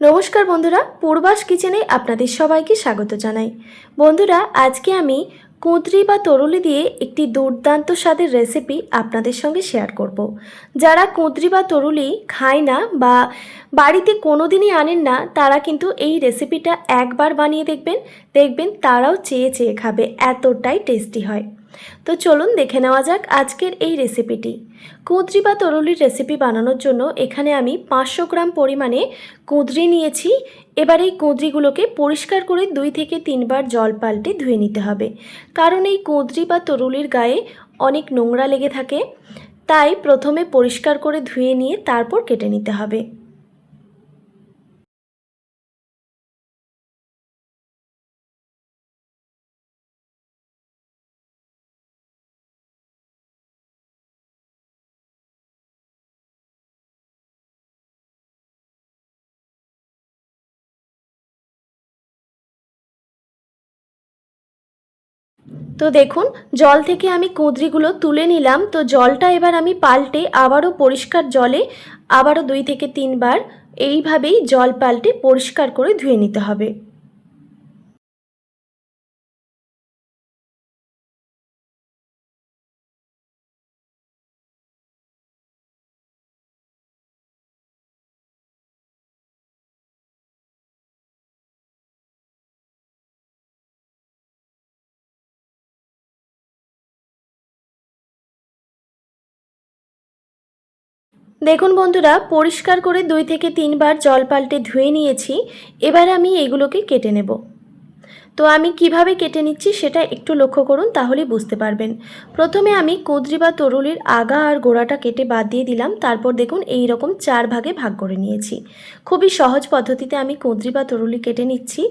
নমস্কার বন্ধুরা, পূর্বাস কিচেনে আপনাদের সবাইকে স্বাগত জানাই। বন্ধুরা, আজকে আমি কুঁদরি বা তরুলি দিয়ে একটি দুর্দান্ত স্বাদের রেসিপি আপনাদের সঙ্গে শেয়ার করব। যারা কুঁদরি বা তরুলি খায় না বা বাড়িতে কোনোদিনই আনেন না, তারা কিন্তু এই রেসিপিটা একবার বানিয়ে দেখবেন তারাও চেয়ে চেয়ে খাবে, এতটাই টেস্টি হয়। তো চলুন দেখে নেওয়া যাক আজকের এই রেসিপিটি। কুঁদরি বা তরুলির রেসিপি বানানোর জন্য এখানে আমি 500 গ্রাম পরিমাণে কুঁদরি নিয়েছি। এবার এই কুঁদরিগুলোকে পরিষ্কার করে 2 থেকে 3 বার জল পাল্টে ধুয়ে নিতে হবে, কারণ এই কুঁদরি বা তরুলির গায়ে অনেক নোংরা লেগে থাকে। তাই প্রথমে পরিষ্কার করে ধুয়ে নিয়ে তারপর কেটে নিতে হবে। তো দেখুন, জল থেকে আমি কুঁদরিগুলো তুলে নিলাম। তো জলটা এবার আমি পাল্টে আবারও পরিষ্কার জলে আবারও 2 থেকে 3 বার এইভাবেই জল পাল্টে পরিষ্কার করে ধুয়ে নিতে হবে। দেখুন বন্ধুরা, পরিষ্কার করে 2 থেকে 3 বার জল পাল্টে ধুয়ে নিয়েছি। এবার আমি এগুলোকে কেটে নেব। তো আমি কিভাবে কেটে নিচ্ছি সেটা একটু লক্ষ্য করুন, তাহলেই বুঝতে পারবেন। প্রথমে আমি কুঁদরি বা তরুলির আগা আর গোড়াটা কেটে বাদ দিয়ে দিলাম। তারপর দেখুন এই রকম 4 ভাগে ভাগ করে নিয়েছি। খুবই সহজ পদ্ধতিতে আমি কুঁদরি বা তরুলি কেটে নিচ্ছি।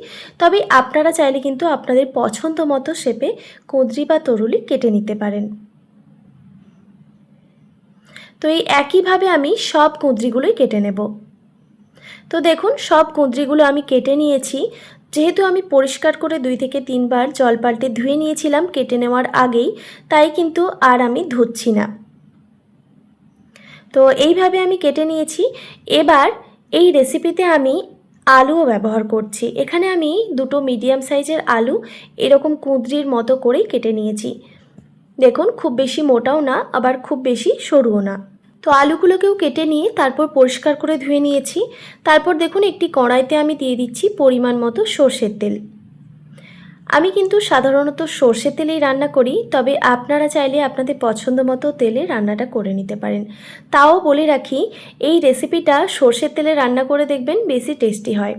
তবে আপনারা চাইলে কিন্তু আপনাদের পছন্দ মতো শেপে কুঁদরি বা তরুলি কেটে নিতে পারেন। তো এই একইভাবে আমি সব কুঁদরিগুলোই কেটে নেব। তো দেখুন, সব কুঁদরিগুলো আমি কেটে নিয়েছি। যেহেতু আমি পরিষ্কার করে 2 থেকে 3 বার জল পাল্টে ধুয়ে নিয়েছিলাম কেটে নেওয়ার আগেই, তাই কিন্তু আর আমি ধুচ্ছি না। তো এইভাবে আমি কেটে নিয়েছি। এবার এই রেসিপিতে আমি আলুও ব্যবহার করছি। এখানে আমি 2টো মিডিয়াম সাইজের আলু এরকম কুঁদরির মতো করেই কেটে নিয়েছি। দেখুন, খুব বেশি মোটাও না, আবার খুব বেশি সরুও না। তো আলুগুলোকেও কেটে নিয়ে তারপর পরিষ্কার করে ধুয়ে নিয়েছি। তারপর দেখুন একটি কড়াইতে আমি দিয়ে দিচ্ছি পরিমাণ মতো সর্ষের তেল। আমি কিন্তু সাধারণত সর্ষের তেলেই রান্না করি, তবে আপনারা চাইলে আপনাদের পছন্দ মতো তেলে রান্নাটা করে নিতে পারেন। তাও বলে রাখি, এই রেসিপিটা সর্ষের তেলে রান্না করে দেখবেন বেশি টেস্টি হয়।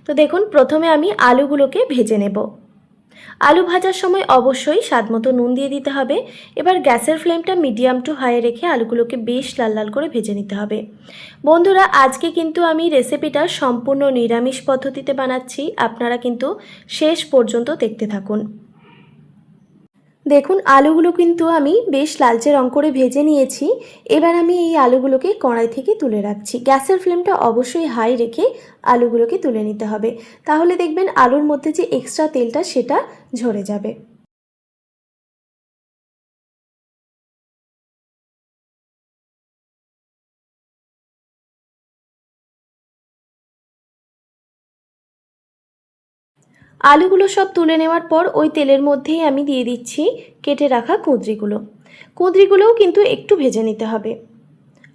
তো দেখুন, প্রথমে আমি আলুগুলোকে ভেজে নেব। আলু ভাজার সময় অবশ্যই স্বাদমতো নুন দিয়ে দিতে হবে। এবার গ্যাসের ফ্লেমটা মিডিয়াম টু হাই রেখে আলুগুলোকে বেশ লাল লাল করে ভেজে নিতে হবে। বন্ধুরা, আজকে কিন্তু আমি রেসিপিটা সম্পূর্ণ নিরামিষ পদ্ধতিতে বানাচ্ছি। আপনারা কিন্তু শেষ পর্যন্ত দেখতে থাকুন। দেখুন, আলুগুলো কিন্তু আমি বেশ লালচে রং করে ভেজে নিয়েছি। এবার আমি এই আলুগুলোকে কড়াই থেকে তুলে রাখছি। গ্যাসের ফ্লেমটা অবশ্যই হাই রেখে আলুগুলোকে তুলে নিতে হবে, তাহলে দেখবেন আলুর মধ্যে যে এক্সট্রা তেলটা সেটা ঝরে যাবে। আলুগুলো সব তুলে নেওয়ার পর ওই তেলের মধ্যেই আমি দিয়ে দিচ্ছি কেটে রাখা কুঁদরিগুলো। কুঁদরিগুলোও কিন্তু একটু ভেজে নিতে হবে।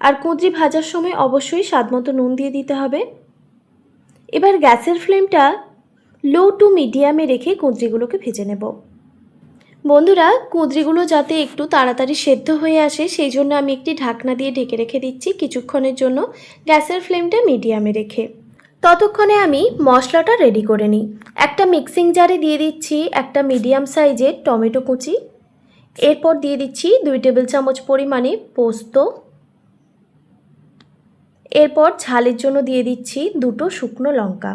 আর কুঁদরি ভাজার সময় অবশ্যই স্বাদমতো নুন দিয়ে দিতে হবে। এবার গ্যাসের ফ্লেমটা লো টু মিডিয়ামে রেখে কুঁদরিগুলোকে ভেজে নেব। বন্ধুরা, কুঁদরিগুলো যাতে একটু তাড়াতাড়ি সেদ্ধ হয়ে আসে সেই জন্য আমি একটি ঢাকনা দিয়ে ঢেকে রেখে দিচ্ছি কিছুক্ষণের জন্য, গ্যাসের ফ্লেমটা মিডিয়ামে রেখে। ততক্ষণে আমি মশলাটা রেডি করে নিই। একটা মিক্সিং জারে দিয়ে দিচ্ছি একটা মিডিয়াম সাইজের টমেটো কুচি। এরপর দিয়ে দিচ্ছি 2 টেবিল চামচ পরিমাণে পোস্ত। এরপর ঝালের জন্য দিয়ে দিচ্ছি 2টো শুকনো লঙ্কা।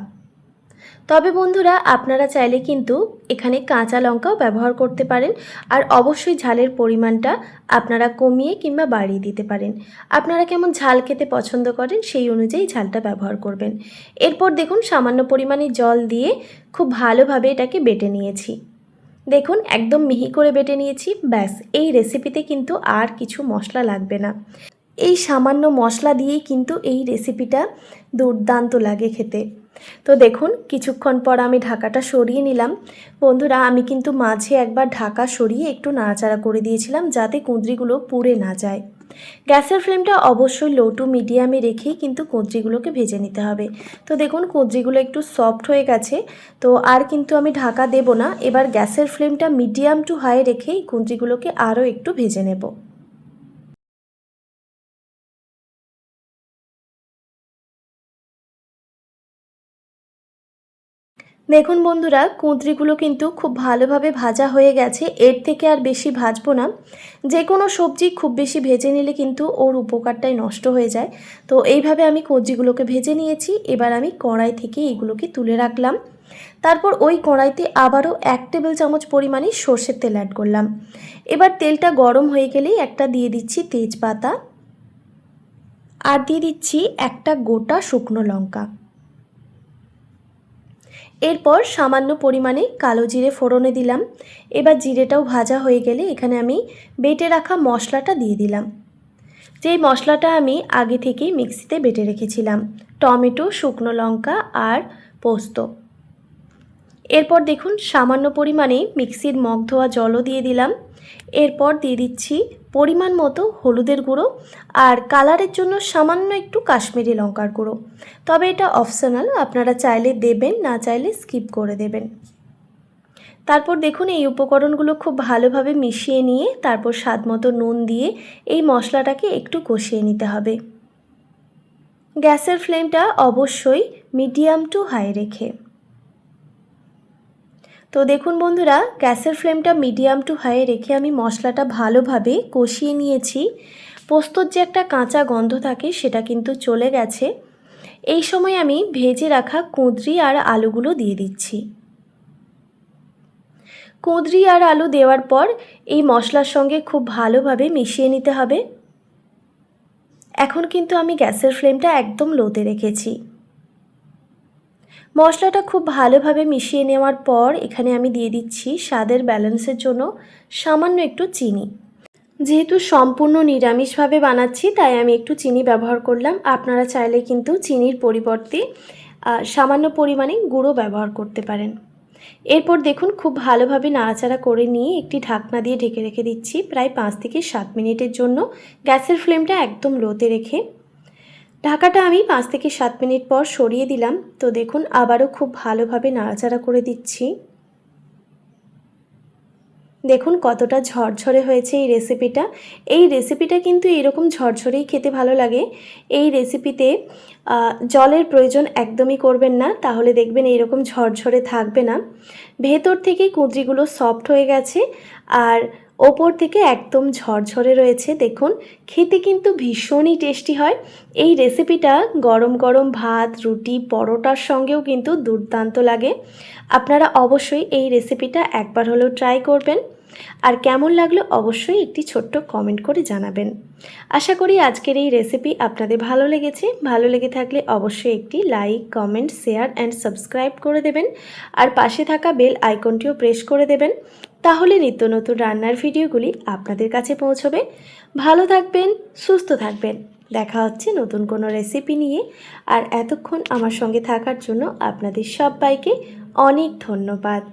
তবে বন্ধুরা, আপনারা চাইলে কিন্তু এখানে কাঁচা লঙ্কাও ব্যবহার করতে পারেন। আর অবশ্যই ঝালের পরিমাণটা আপনারা কমিয়ে কিংবা বাড়িয়ে দিতে পারেন। আপনারা কেমন ঝাল খেতে পছন্দ করেন সেই অনুযায়ী ঝালটা ব্যবহার করবেন। এরপর দেখুন সামান্য পরিমাণে জল দিয়ে খুব ভালোভাবে এটাকে বেটে নিয়েছি। দেখুন একদম মিহি করে বেটে নিয়েছি। ব্যাস, এই রেসিপিতে কিন্তু আর কিছু মশলা লাগবে না। এই সামান্য মশলা দিয়েই কিন্তু এই রেসিপিটা দুর্দান্ত লাগে খেতে। তো দেখুন কিছুক্ষণ পর আমি ঢাকাটা সরিয়ে নিলাম। বন্ধুরা, আমি কিন্তু মাঝে একবার ঢাকা সরিয়ে একটু নাড়াচাড়া করে দিয়েছিলাম যাতে কুঁদরিগুলো পুড়ে না যায়। গ্যাসের ফ্লেমটা অবশ্যই লো টু মিডিয়ামে রেখেই কিন্তু কুঁদরিগুলোকে ভেজে নিতে হবে। তো দেখুন কুঁদরিগুলো একটু সফট হয়ে গেছে, তো আর কিন্তু আমি ঢাকা দেব না। এবার গ্যাসের ফ্লেমটা মিডিয়াম টু হাই রেখেই কুঁদরিগুলোকে আরও একটু ভেজে নেব। দেখুন বন্ধুরা, কুঁদরিগুলো কিন্তু খুব ভালোভাবে ভাজা হয়ে গেছে। এর থেকে আর বেশি ভাজবো না। যে কোনো সবজি খুব বেশি ভেজে নিলে কিন্তু ওর উপকারটাই নষ্ট হয়ে যায়। তো এইভাবে আমি কুঁদরিগুলোকে ভেজে নিয়েছি। এবার আমি কড়াই থেকে এগুলোকে তুলে রাখলাম। তারপর ওই কড়াইতে আবারও 1 টেবিল চামচ পরিমাণে সর্ষের তেল অ্যাড করলাম। এবার তেলটা গরম হয়ে গেলেই একটা দিয়ে দিচ্ছি তেজপাতা, আর দিয়ে দিচ্ছি একটা গোটা শুকনো লঙ্কা। এরপর সামান্য পরিমাণে কালো জিরে ফোড়নে দিলাম। এবার জিরেটাও ভাজা হয়ে গেলে এখানে আমি বেটে রাখা মশলাটা দিয়ে দিলাম। যেই মশলাটা আমি আগে থেকেই মিক্সিতে বেটে রেখেছিলাম, টমেটো, শুকনো লঙ্কা আর পোস্ত। এরপর দেখুন সামান্য পরিমাণে মিক্সির মগ ধোয়া জলও দিয়ে দিলাম। এরপর দিয়ে দিচ্ছি পরিমাণ মতো হলুদের গুঁড়ো, আর কালারের জন্য সামান্য একটু কাশ্মীরি লঙ্কার গুঁড়ো। তবে এটা অপশনাল, আপনারা চাইলে দেবেন, না চাইলে স্কিপ করে দেবেন। তারপর দেখুন এই উপকরণগুলো খুব ভালোভাবে মিশিয়ে নিয়ে তারপর স্বাদ মতো নুন দিয়ে এই মশলাটাকে একটু কষিয়ে নিতে হবে। গ্যাসের ফ্লেমটা অবশ্যই মিডিয়াম টু হাই রেখে। তো দেখুন বন্ধুরা, গ্যাসের ফ্লেমটা মিডিয়াম টু হাই রেখে আমি মশলাটা ভালোভাবে কষিয়ে নিয়েছি। পোস্তর যে একটা কাঁচা গন্ধ থাকে সেটা কিন্তু চলে গেছে। এই সময় আমি ভেজে রাখা কুঁদরি আর আলুগুলো দিয়ে দিচ্ছি। কুঁদরি আর আলু দেওয়ার পর এই মশলার সঙ্গে খুব ভালোভাবে মিশিয়ে নিতে হবে। এখন কিন্তু আমি গ্যাসের ফ্লেমটা একদম লোতে রেখেছি। মশলাটা খুব ভালোভাবে মিশিয়ে নেওয়ার পর এখানে আমি দিয়ে দিচ্ছি স্বাদের ব্যালেন্সের জন্য সামান্য একটু চিনি। যেহেতু সম্পূর্ণ নিরামিষভাবে বানাচ্ছি তাই আমি একটু চিনি ব্যবহার করলাম। আপনারা চাইলে কিন্তু চিনির পরিবর্তে সামান্য পরিমাণে গুঁড়ো ব্যবহার করতে পারেন। এরপর দেখুন খুব ভালোভাবে নাড়াচাড়া করে নিয়ে একটি ঢাকনা দিয়ে ঢেকে রেখে দিচ্ছি প্রায় 5 থেকে 7 মিনিটের জন্য, গ্যাসের ফ্লেমটা একদম লোতে রেখে। ঢাকাটা আমি 5 থেকে 7 মিনিট পর সরিয়ে দিলাম। তো দেখুন আবারও খুব ভালোভাবে নাড়াচাড়া করে দিচ্ছি। দেখুন কতটা ঝরঝরে হয়েছে এই রেসিপিটা। এই রেসিপিটা কিন্তু এরকম ঝরঝরেই খেতে ভালো লাগে। এই রেসিপিতে জলের প্রয়োজন একদমই করবেন না, তাহলে দেখবেন এইরকম ঝরঝরে থাকবে না। ভেতর থেকে কুঁদরিগুলো সফট হয়ে গেছে আর ওপর থেকে একদম ঝরঝরে রয়েছে। দেখুন খেতে কিন্তু ভীষণই টেস্টি হয়। এই রেসিপিটা গরম গরম ভাত, রুটি, পরোটার সঙ্গেও কিন্তু দুর্দান্ত লাগে। আপনারা অবশ্যই এই রেসিপিটা একবার হলেও ট্রাই করবেন। আর কেমন লাগলো অবশ্যই একটি ছোট্ট কমেন্ট করে জানাবেন। আশা করি আজকের এই রেসিপি আপনাদের ভালো লেগেছে। ভালো লেগে থাকলে অবশ্যই একটি like, comment, share and subscribe করে দেবেন। আর পাশে থাকা বেল আইকনটিও প্রেস করে দেবেন, তাহলে নিত্য নতুন রান্নার ভিডিওগুলি আপনাদের কাছে পৌঁছবে। ভালো থাকবেন, সুস্থ থাকবেন। দেখা হচ্ছে নতুন কোনো রেসিপি নিয়ে। আর এতক্ষণ আমার সঙ্গে থাকার জন্য আপনাদের সবাইকে অনেক ধন্যবাদ।